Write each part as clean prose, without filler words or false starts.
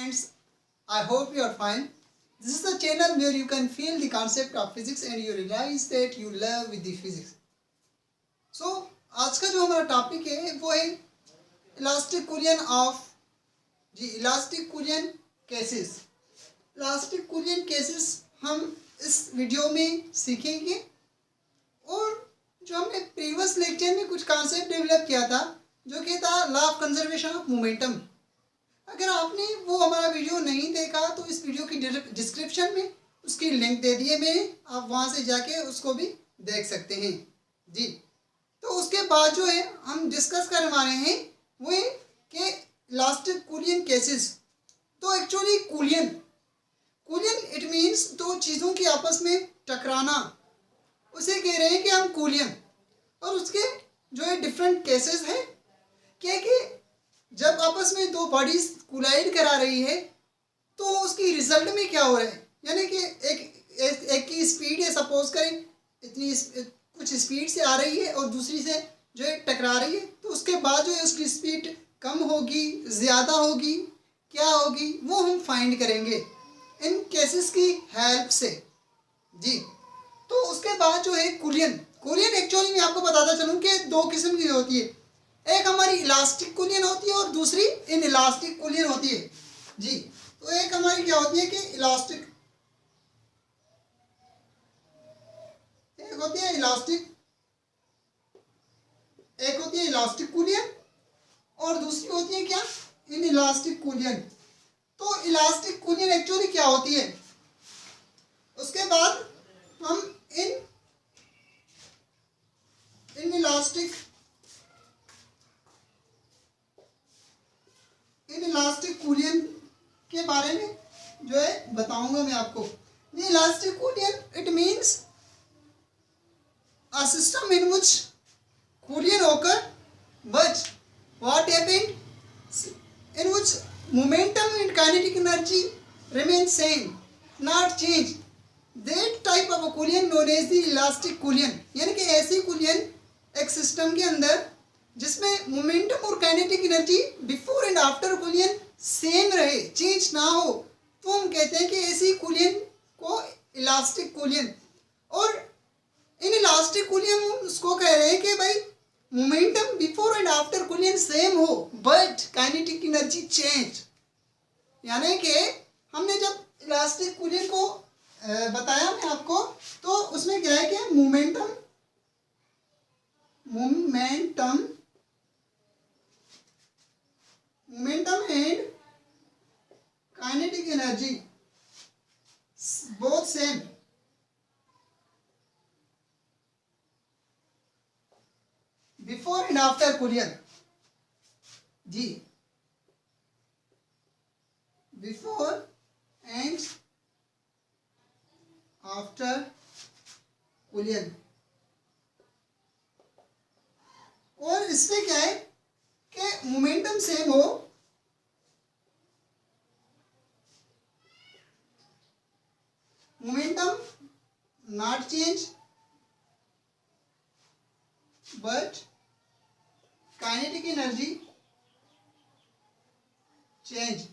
friends, I hope you are fine. This is the channel where you can feel the concept of physics and you realize that you love with the physics. So आज का जो हमारा topic है वो है elastic कुलियन elastic कुलियन cases. Elastic कुलियन cases हम इस video में सीखेंगे और जो हमने प्रीवियस लेक्चर में कुछ कॉन्सेप्ट डेवलप किया था जो कि था law of conservation of momentum. अगर आपने वो हमारा वीडियो नहीं देखा तो इस वीडियो की डिस्क्रिप्शन में उसकी लिंक दे दिए मैंने, आप वहाँ से जाके उसको भी देख सकते हैं जी। तो उसके बाद जो है हम डिस्कस करने वाले हैं वो है कि इलास्टिक कुलियन केसेस। तो एक्चुअली कुलियन इट मीन्स दो चीज़ों की आपस में टकराना, उसे कह रहे हैं कि हम कुलियन। और उसके जो है डिफरेंट केसेस है क्या कि जब आपस में दो बॉडीज कोलाइड करा रही है तो उसकी रिजल्ट में क्या हो रहा है, यानी कि एक की स्पीड है, सपोज करें इतनी कुछ स्पीड से आ रही है और दूसरी से जो है टकरा रही है, तो उसके बाद जो है उसकी स्पीड कम होगी ज़्यादा होगी क्या होगी वो हम फाइंड करेंगे इन केसेस की हेल्प से जी। तो उसके बाद जो है कुलियन एक्चुअली मैं आपको बताता चलूँ कि दो किस्म की होती है, एक हमारी इलास्टिक कुलियन होती है और दूसरी इन इलास्टिक कुलियन होती है जी। तो एक हमारी क्या होती है कि इलास्टिक, एक होती है इलास्टिक कुलियन और दूसरी होती है क्या, इन इलास्टिक कुलियन। तो इलास्टिक कुलियन एक्चुअली क्या होती है, उसके बाद हम इन इलास्टिक कुलियन के बारे में जो है बताऊंगा मैं आपको। ये elastic कुलियन it means a system in which कुलियन occur but what happened in which momentum and kinetic energy remain same, not change. That type of a कुलियन known as the elastic कुलियन। यानी कि ऐसी कुलियन एक सिस्टम के अंदर जिसमें मोमेंटम और kinetic energy before and after कुलियन same रहे, change ना हो, तो हम कहते हैं कि ऐसी कुलियन को इलास्टिक कुलियन। और इन इलास्टिक कुलियन हम उसको कह रहे हैं कि भाई momentum before and after कुलियन same हो बट काइनेटिक एनर्जी चेंज। यानी कि हमने जब इलास्टिक कुलियन को बताया मैं आपको, तो उसमें क्या है कि momentum and kinetic energy both same. Before and after collision जी, बिफोर एंड आफ्टर कुलियन। और इसमें क्या है कि मोमेंटम सेम हो, momentum not change but kinetic energy change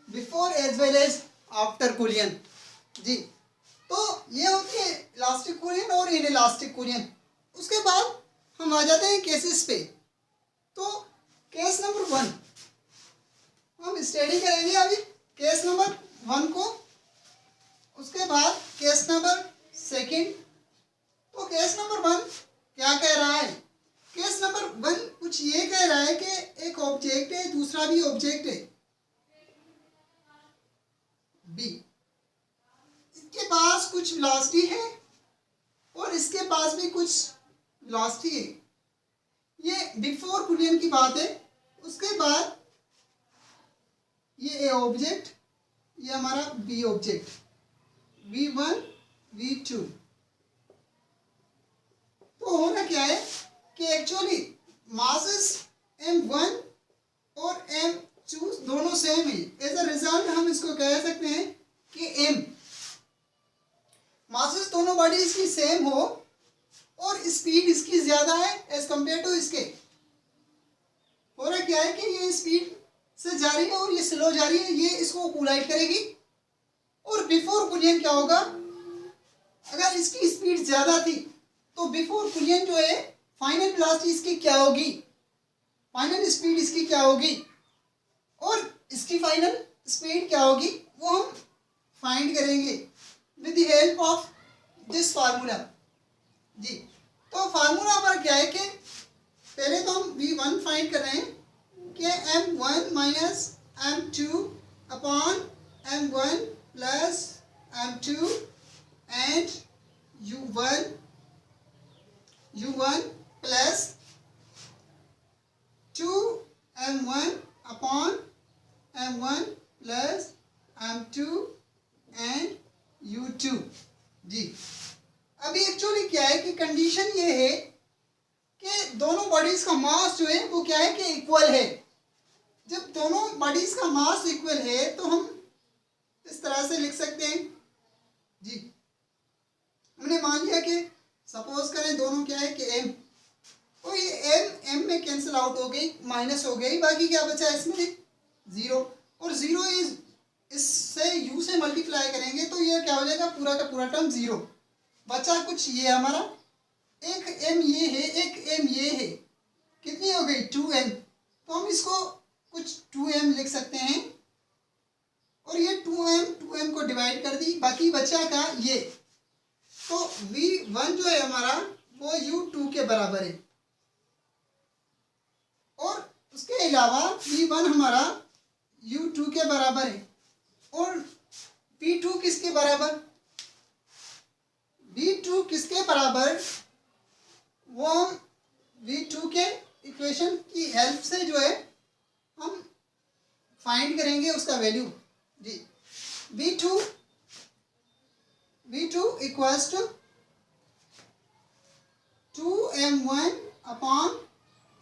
before as well as after collision जी। तो ये होती है इलास्टिक कुलियन और इन इलास्टिक कुलियन। उसके बाद हम आ जाते हैं केसेस पे। तो केस नंबर 1 हम स्टडी करेंगे अभी, केस नंबर 1 को। उसके बाद केस नंबर 2। तो केस नंबर 1 क्या कह रहा है, केस नंबर 1 कुछ ये कह रहा है कि एक ऑब्जेक्ट है, दूसरा भी ऑब्जेक्ट है बी, इसके पास कुछ वेलोसिटी है और इसके पास भी कुछ वेलोसिटी है। ये बिफोर कुलियन की बात है। उसके बाद ये ए ऑब्जेक्ट, ये हमारा बी ऑब्जेक्ट, V1 V2। तो होना क्या है कि एक्चुअली मासेस M1 और M2 दोनों सेम है। एज अ रिजल्ट हम इसको कह सकते हैं कि M मासेस दोनों बॉडीज की सेम हो और स्पीड इसकी ज्यादा है एज कंपेयर टू इसके। हो रहा क्या है कि ये स्पीड से जा रही है और ये स्लो जा रही है, ये इसको कोलाइड करेगी। और बिफोर कुलियन क्या होगा, अगर इसकी स्पीड ज़्यादा थी तो बिफोर कुलियन जो है फाइनल वेलोसिटी इसकी क्या होगी, फाइनल स्पीड इसकी क्या होगी, और इसकी फाइनल स्पीड क्या होगी वो हम फाइंड करेंगे with the help of this formula. जी, तो फार्मूला हमारा क्या है कि पहले तो हम v1 फाइंड कर रहे हैं कि m1 minus m2 upon m1 plus m2 and u1 plus 2m1 upon m1 plus m2 and u2। जी, अभी एक्चुअली क्या है कि कंडीशन ये है कि दोनों बॉडीज का मास जो है वो क्या है कि इक्वल है। जब दोनों बॉडीज का मास इक्वल है तो हम इस तरह से लिख सकते हैं। जी, हमने मान लिया कि सपोज करें दोनों क्या है कि m, तो ये m में कैंसिल आउट हो गई, माइनस हो गई, बाकी क्या बचा इसमें 0, और 0 इससे u से मल्टीप्लाई करेंगे तो ये क्या हो जाएगा, पूरा का पूरा टर्म 0 बचा। कुछ ये हमारा एक m ये है, एक m ये है, कितनी हो गई 2m, तो हम इसको कुछ 2m लिख सकते हैं, और ये 2m को डिवाइड कर दी, बाकी बचा का ये, तो v1 जो है हमारा वो u2 के बराबर है, और उसके अलावा v1 हमारा u2 के बराबर है, और v2 किसके बराबर, v2 किसके बराबर, वो हम v2 के इक्वेशन की हेल्प से जो है हम फाइंड करेंगे उसका वैल्यू। जी, v2 equals to 2m1 upon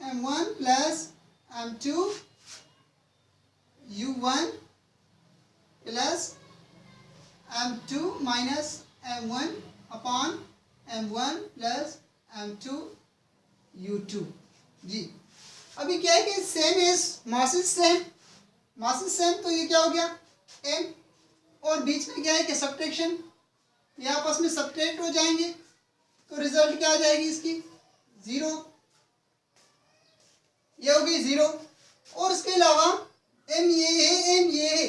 m1 plus m2 u1 plus m2 minus m1 upon m1 plus m2 u2। जी, अभी क्या है कि same is masses same, masses same, तो ये क्या हो गया m, और बीच में क्या है कि सब्ट्रैक्शन, ये आपस में सब्ट्रैक्ट हो जाएंगे, तो रिजल्ट क्या आ जाएगी इसकी 0, ये होगी 0, और इसके अलावा m ये है, m ये है,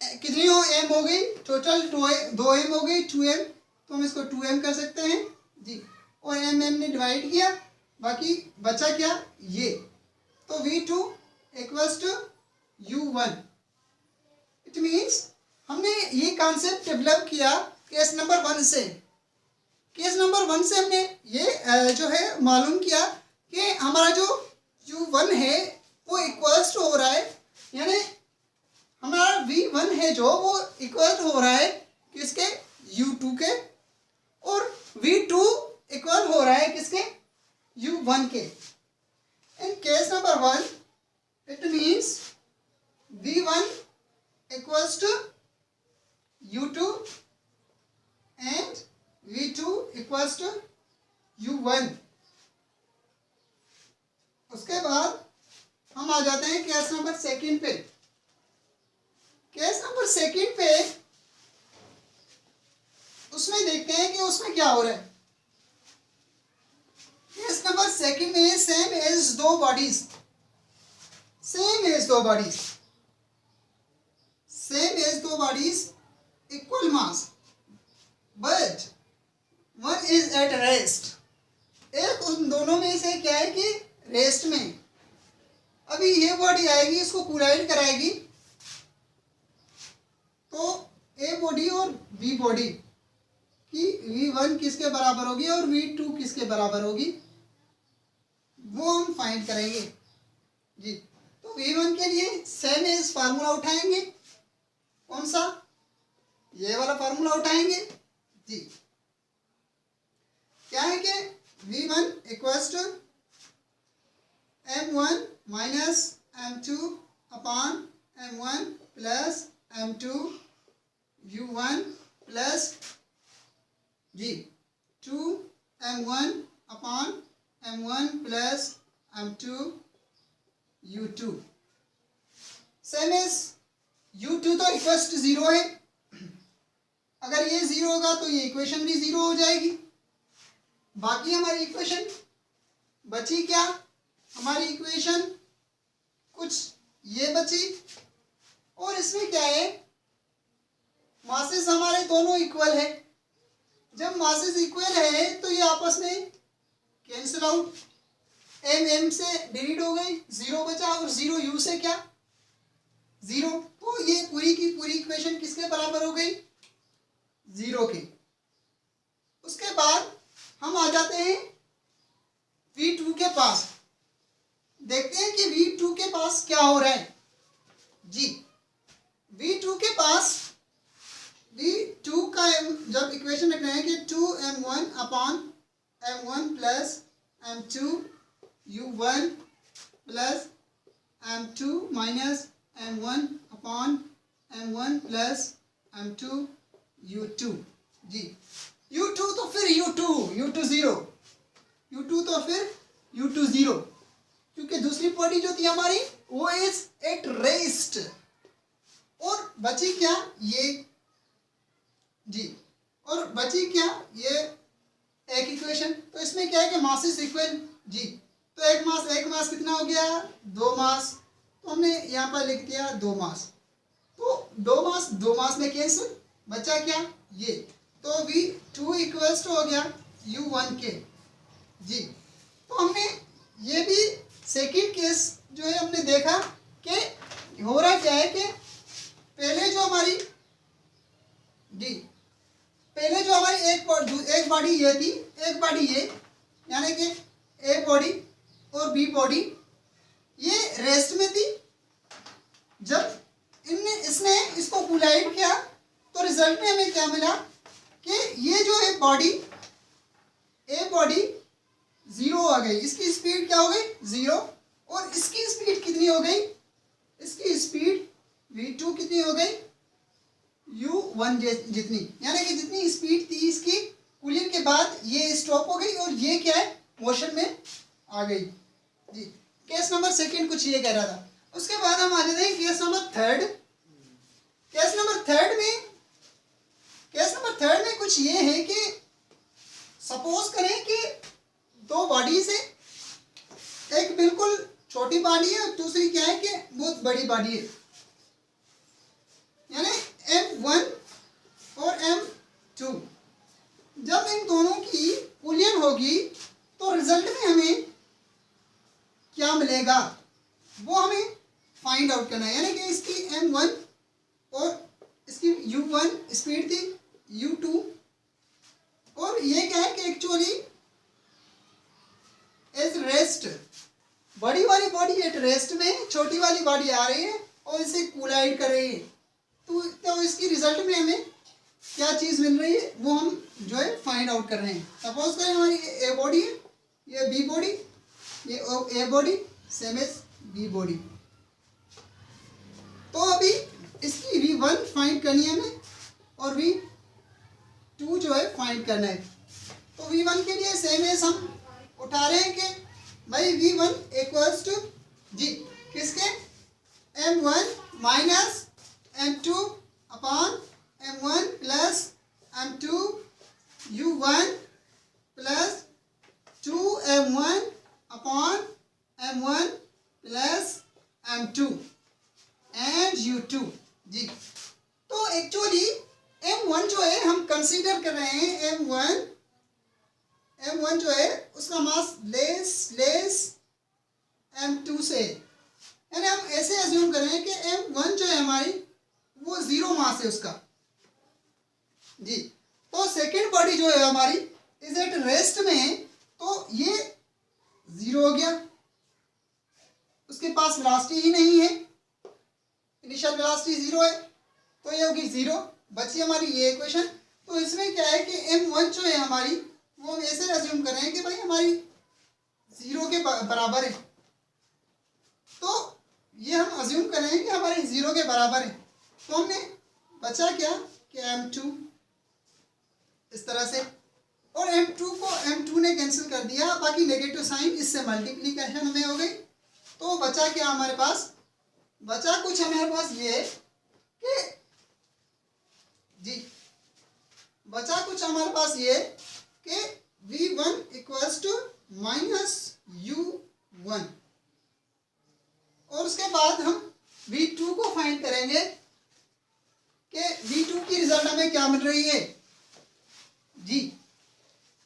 कितनी हो m हो गई टोटल 2m हो गई 2m, तो हम इसको 2m कर सकते हैं। जी, और m ने डिवाइड किया, बाकी बचा क्या ये, तो v2 equals to u1। It means हमने ये कॉन्सेप्ट डेवलप किया केस नंबर 1 से। केस नंबर 1 से हमने ये जो है मालूम किया कि हमारा जो u1 है वो इक्वल्स टू हो रहा है, यानी हमारा v1 है जो वो इक्वल हो रहा है किसके, u2 के, और v2 इक्वल हो रहा है किसके, u1 के। In case number 1 it means v1 equals to u2 and v2 equals to u1। उसके बाद हम आ जाते हैं केस नंबर 2 पे। केस नंबर 2 पे उसमें देखते हैं कि उसमें क्या हो रहा है। केस नंबर 2 में सेम एज दो बॉडीज, सेम एज दो बॉडीज, सेम एज दो bodies, equal mass, but one is at rest. एक उन दोनों में से क्या है कि रेस्ट में। अभी ये बॉडी आएगी, इसको कोलाइड कराएगी, तो ए बॉडी और बी बॉडी की v1 किसके बराबर होगी और v2 किसके बराबर होगी, वो हम फाइंड करेंगे। जी, तो v1 के लिए सेम एज फार्मूला उठाएंगे, कौन सा, ये वाला फार्मूला उठाएंगे। जी, क्या है कि v1 equals to m1 minus m2 upon m1 plus m2 u1 plus जी 2m1 upon m1 plus m2 u2। Same as u2 तो इक्वल्स टू 0 है। अगर ये 0 होगा तो ये इक्वेशन भी 0 हो जाएगी। बाकी हमारी इक्वेशन बची क्या? हमारी इक्वेशन कुछ ये बची, और इसमें क्या है, मासेस हमारे दोनों इक्वल है। जब मासेस इक्वल है तो ये आपस में कैंसिल आउट, एम एम से डिलीट हो गई, 0 बचा, और 0 यू से क्या 0। तो ये पूरी की पूरी इक्वेशन किसके बराबर हो गई? 0 के। उसके बाद हम आ जाते हैं V2 के पास। देखते हैं कि V2 के पास क्या हो रहा है जी। V2 के पास V2 का जब इक्वेशन लिख रहे हैं कि 2m1 upon m1 plus m2 u1 plus m2 minus m1 upon m1 plus m2 u2 जी। u2 तो फिर u2 0, u2 तो फिर u2 0, क्योंकि दूसरी बॉडी जो थी हमारी वो इज एट रेस्ट। और बची क्या ये जी, और बची क्या ये एक इक्वेशन। तो इसमें क्या है कि मास इज इक्वल जी। तो एक मास कितना हो गया? 2 मास। तो हमने यहाँ पर लिख दिया 2 मास। तो 2 मास में कैंसिल, बचा क्या ये। तो V2 इक्वल्स टू हो गया U1 के जी। तो हमने ये भी सेकंड केस जो है हमने देखा कि हो रहा क्या है कि पहले जो हमारी एक बॉडी ये थी, एक बॉडी ये, यानी कि ए बॉडी और बी बॉडी ये रेस्ट में थी। जब इसने इसको कोलाइड किया तो रिजल्ट में हमें क्या मिला कि ये जो है बॉडी ए बॉडी 0 आ गई, इसकी स्पीड क्या हो गई 0, और इसकी स्पीड कितनी हो गई? इसकी स्पीड V2 कितनी हो गई? U1 जितनी, यानी कि जितनी स्पीड थी इसकी कूलिंग के बाद ये स्टॉप हो गई और ये क्या है मोशन में आ गई जी। केस नंबर सेकंड कुछ ये कह रहा था। उसके बाद हम आ जाते हैं case number third. Case number third में कुछ ये है कि सपोज करें कि 2 बॉडी से एक बिल्कुल छोटी बॉडी है और दूसरी क्या है कि बहुत बड़ी बॉडी है, यानी M1 और M2। जब इन दोनों की कूलियन होगी तो रिजल्ट में हमें क्या मिलेगा वो हमें फाइंड आउट करना है। यानी कि इसकी M1 और इसकी U1 स्पीड थी U2, और ये क्या है कि एक्चुअली एज रेस्ट, बड़ी वाली बॉडी एट रेस्ट में, छोटी वाली बॉडी आ रही है और इसे कोलाइड कर रही है। तो इसकी रिजल्ट में हमें क्या चीज़ मिल रही है वो हम जो है फाइंड आउट कर रहे हैं। सपोज करें हमारी ए बॉडी है, ये बी बॉडी, ये A body same as B body. तो अभी इसकी V1 फाइंड करनी है हमें और V2 जो है फाइंड करना है। तो V1 के लिए सेम एज हम उठा रहे हैं कि भाई V1 इक्वल्स टू जी किसके M1 minus M2 upon M1 plus M2 U1 plus 2M1 upon M1 plus M2 and U2 जी। तो एक्चुअली M1 जो है हम कंसीडर कर रहे हैं M1 जो है उसका मास लेस M2 से, यानी हम ऐसे अज्यूम कर रहे हैं कि M1 जो है हमारी वो 0 मास है उसका जी। तो सेकेंड बॉडी जो है हमारी इज एट रेस्ट में, तो ये 0 हो गया, उसके पास वेलोसिटी ही नहीं है, इनिशियल वेलोसिटी 0 है, तो ये होगी 0। बची हमारी ये इक्वेशन। तो इसमें क्या है कि M1 जो है हमारी वो हम ऐसे अज्यूम कर रहे हैं कि भाई हमारी 0 के बराबर है। तो ये हम अज्यूम कर रहे हैं कि हमारी 0 के बराबर है। तो हमने बचा क्या कि M2 इस तरह से, और M2 ने कैंसिल कर दिया, बाकी नेगेटिव साइन इससे मल्टीप्लिकेशन में हो गई। तो बचा क्या हमारे पास बचा कुछ हमारे पास ये कि जी बचा कुछ हमारे पास ये कि v1 equals to minus u1 और उसके बाद हम v2 को फाइंड करेंगे कि v2 की रिजल्ट हमें क्या मिल रही है जी।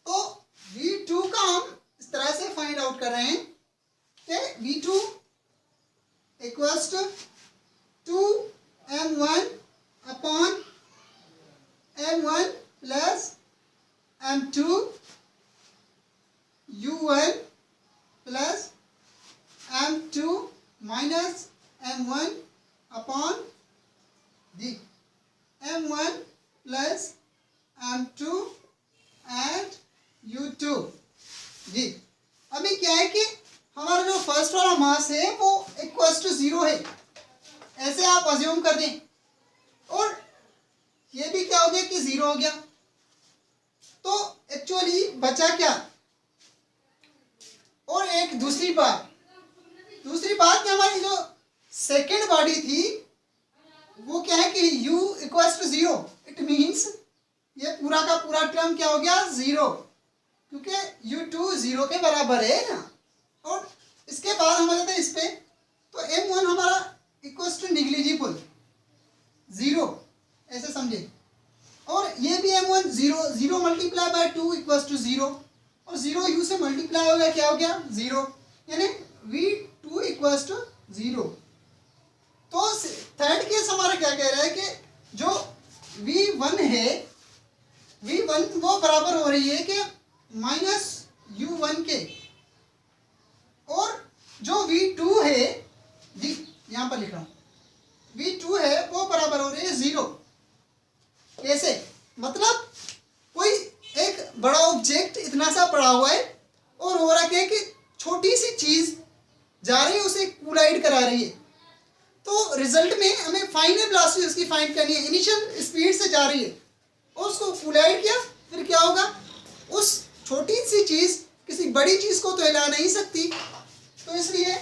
तो v2 का हम इस तरह से फाइंड आउट कर रहे हैं कि v2 equals to 2m1 upon m1 plus m2 u1 plus m2 minus m1 upon जी m1 plus m2 and u2 जी। अभी क्या है कि हमारा जो फर्स्ट वाला मास है वो इक्वल्स टू 0 है, ऐसे आप अज्यूम कर दें और ये भी क्या हो गया कि 0 हो गया। तो एक्चुअली बचा क्या, और एक दूसरी बात कि हमारी जो सेकेंड बॉडी थी वो क्या है कि u equals to 0, it means ये पूरा का पूरा टर्म क्या हो गया 0, क्योंकि u2 0 के बराबर है ना। और इसके बाद हम आ जाते हैं इस पे, तो m1 हमारा इक्वल्स टू निग्लिजिबल 0, ऐसे समझे। और ये भी m1 0 multiply by 2 equals to 0, और 0 u से मल्टीप्लाई हो गया, क्या हो गया 0, यानी v2 इक्वल्स टू 0। तो थर्ड केस हमारा क्या कह रहा है कि जो v1 है, v1 वो बराबर हो रही है कि माइनस u1 के, और जो v2 है जी यहाँ पर लिख रहा हूँ, v2 है वो बराबर हो रही है 0। कैसे, मतलब कोई एक बड़ा ऑब्जेक्ट इतना सा पड़ा हुआ है और हो रहा है कि छोटी सी चीज जा रही है, उसे कोलाइड करा रही है, तो रिजल्ट में हमें फाइनल वेलोसिटी उसकी फाइंड करनी है। इनिशियल स्पीड से जा रही है और उसको कोलाइड किया, फिर क्या होगा, उस छोटी सी चीज किसी बड़ी चीज को तो हिला नहीं सकती, तो इसलिए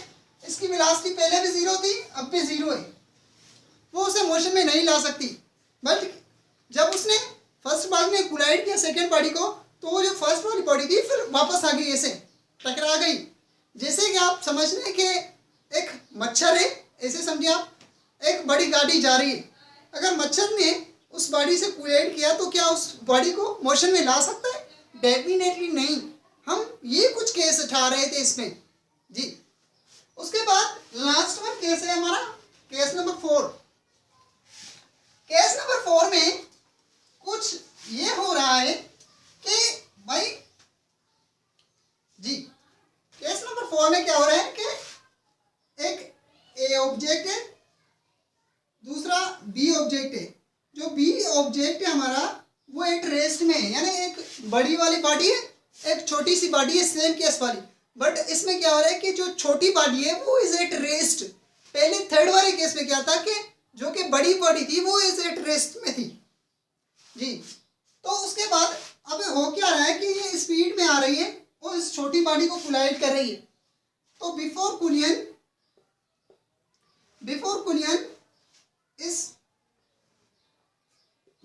इसकी वेलोसिटी पहले भी 0 थी, अब भी 0 है, वो उसे मोशन में नहीं ला सकती। बट जब उसने फर्स्ट बॉडी में कोलाइड किया सेकेंड बॉडी को, तो वो जो फर्स्ट वाली बॉडी थी फिर वापस आ गई, ऐसे टकरा गई। जैसे कि आप समझ रहे हैं कि एक मच्छर है, ऐसे समझिए आप, एक बड़ी गाड़ी जा रही है, अगर मच्छर ने उस बॉडी से कोलाइड किया तो क्या उस बॉडी को मोशन में ला सकता है? डेफिनेटली नहीं। हम ये कुछ केस उठा रहे थे इसमें जी। उसके बाद लास्ट वन केस है हमारा केस नंबर 4। केस नंबर 4 में कुछ ये हो रहा है कि भाई जी, केस नंबर 4 में क्या हो रहा है कि एक ए ऑब्जेक्ट है, दूसरा बी ऑब्जेक्ट है। जो बी ऑब्जेक्ट है हमारा वो एट रेस्ट में है, यानी एक बड़ी वाली बॉडी है, एक छोटी सी बॉडी है, सेम केस वाली। बट इसमें क्या हो रहा है कि जो छोटी बॉडी है वो इज एट रेस्ट। पहले थर्ड वाले केस में क्या था कि जो कि बड़ी बॉडी थी वो इज एट रेस्ट में थी जी। तो उसके बाद अब हो क्या रहा है कि ये स्पीड में आ रही है और इस छोटी बॉडी को कोलाइड कर रही है। तो बिफोर कोलिजन इस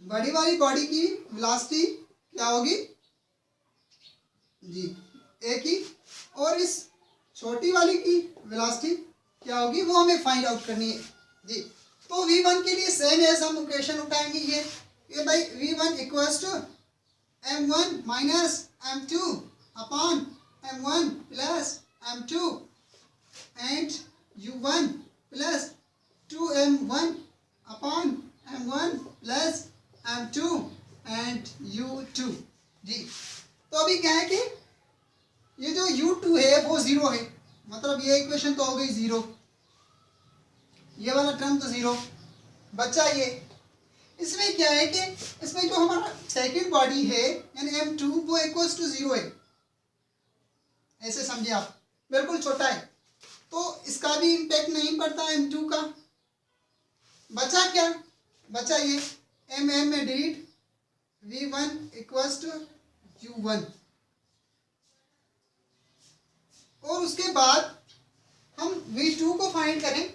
बड़ी वाली बॉडी की वेलोसिटी क्या होगी जी, ए की, और इस छोटी वाली की वेलोसिटी क्या होगी वो हमें फाइंड आउट करनी है जी। तो v1 के लिए सेम है, हम इक्वेशन उठाएंगे ये भाई v1 equals to m1 minus m2 upon m1 plus m2 and u1 plus 2m1 upon m1 plus m2 and u2 जी। तो अभी क्या है कि ये जो u2 है वो 0 है, मतलब ये इक्वेशन तो हो गई 0, ये वाला टर्म तो 0 बचा। ये इसमें क्या है कि इसमें जो हमारा सेकंड बॉडी है यानी m2 वो इक्वल्स टू 0 है, ऐसे समझिए आप, बिल्कुल छोटा है, तो इसका भी इम्पैक्ट नहीं पड़ता m2 का। बचा क्या, बचा ये m में delete, v1 equals to u1, और उसके बाद हम v2 को फाइंड करें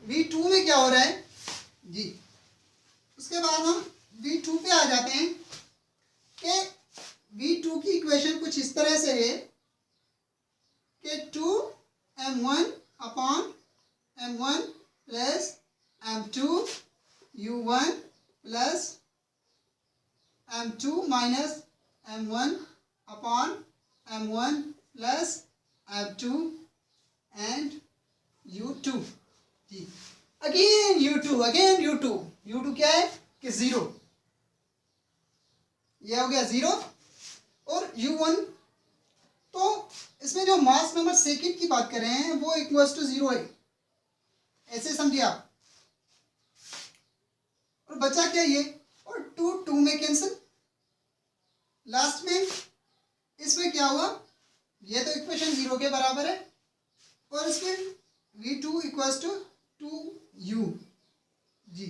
V2 में क्या हो रहा है जी। उसके बाद हम V2 पे आ जाते हैं कि V2 की इक्वेशन कुछ इस तरह से है कि 2m1 upon m1 plus m2 u1 plus m2 minus m1 upon m1 plus m2 and u2 जी। अगेन u2 क्या है कि 0, यह हो गया 0 और u1। तो इसमें जो मास नंबर सेकंड की बात कर रहे हैं वो इक्वल्स टू 0 है, ऐसे समझिए आप। और बचा क्या ये, और 2 में कैंसिल, लास्ट में इसमें क्या हुआ, ये तो इक्वेशन 0 के बराबर है और इसमें v2 इक्वल्स टू 2u जी।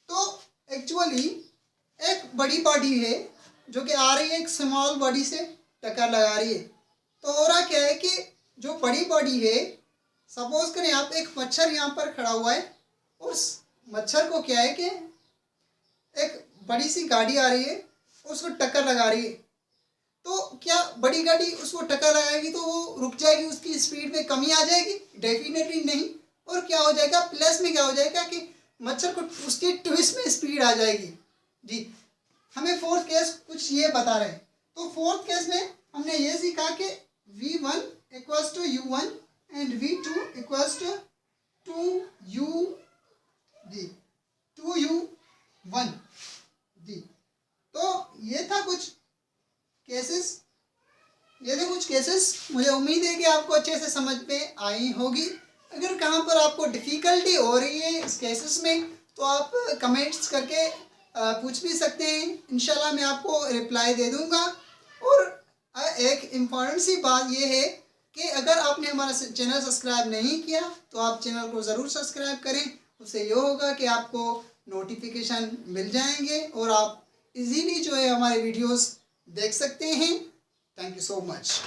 तो एक्चुअली एक बड़ी बॉडी है जो कि आ रही है एक स्मॉल बॉडी से टक्कर लगा रही है। तो हो रहा क्या है कि जो बड़ी बॉडी है, सपोज करें आप एक मच्छर यहाँ पर खड़ा हुआ है और उस मच्छर को क्या है कि एक बड़ी सी गाड़ी आ रही है उसको टक्कर लगा रही है। तो क्या बड़ी गाड़ी उसको टक्कर लगाएगी तो वो रुक जाएगी, उसकी स्पीड में कमी आ जाएगी? डेफिनेटली नहीं। और क्या हो जाएगा, प्लस में क्या हो जाएगा कि मच्छर को उसकी ट्विस्ट में स्पीड आ जाएगी जी। हमें फोर्थ केस कुछ ये बता रहे हैं। तो फोर्थ केस में हमने ये सीखा कि v1 equals to u1 and v2 equals to 2u जी, 2u1 जी। तो ये था कुछ केसेस, मुझे उम्मीद है कि आपको अच्छे से समझ में आई होगी। अगर कहाँ पर आपको डिफ़िकल्टी हो रही है इस केसेस में तो आप कमेंट्स करके पूछ भी सकते हैं, इंशाल्लाह मैं आपको रिप्लाई दे दूँगा। और एक इम्पॉर्टेंट सी बात ये है कि अगर आपने हमारा चैनल सब्सक्राइब नहीं किया तो आप चैनल को ज़रूर सब्सक्राइब करें। उससे ये होगा कि आपको नोटिफिकेशन मिल जाएंगे और आप इजीली जो है हमारे वीडियोस देख सकते हैं। Thank you so much.